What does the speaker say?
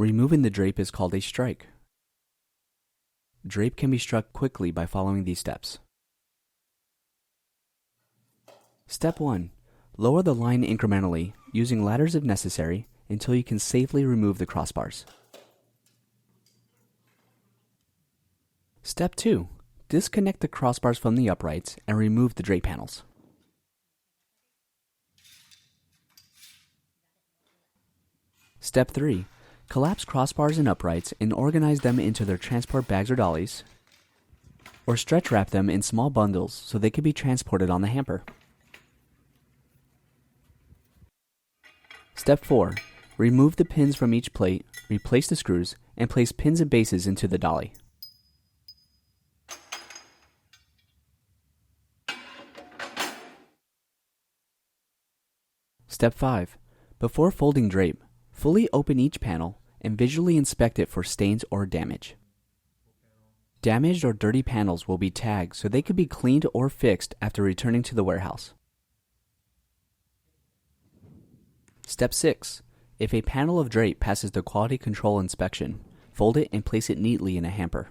Removing the drape is called a strike. Drape can be struck quickly by following these steps. Step 1. Lower the line incrementally, using ladders if necessary, until you can safely remove the crossbars. Step 2. Disconnect the crossbars from the uprights and remove the drape panels. Step 3. Collapse crossbars and uprights and organize them into their transport bags or dollies, or stretch wrap them in small bundles so they can be transported on the hamper. Step 4. Remove the pins from each plate, replace the screws, and place pins and bases into the dolly. Step 5. Before folding drape, fully open each panel and visually inspect it for stains or damage. Damaged or dirty panels will be tagged so they could be cleaned or fixed after returning to the warehouse. Step 6. If a panel of drape passes the quality control inspection, fold it and place it neatly in a hamper.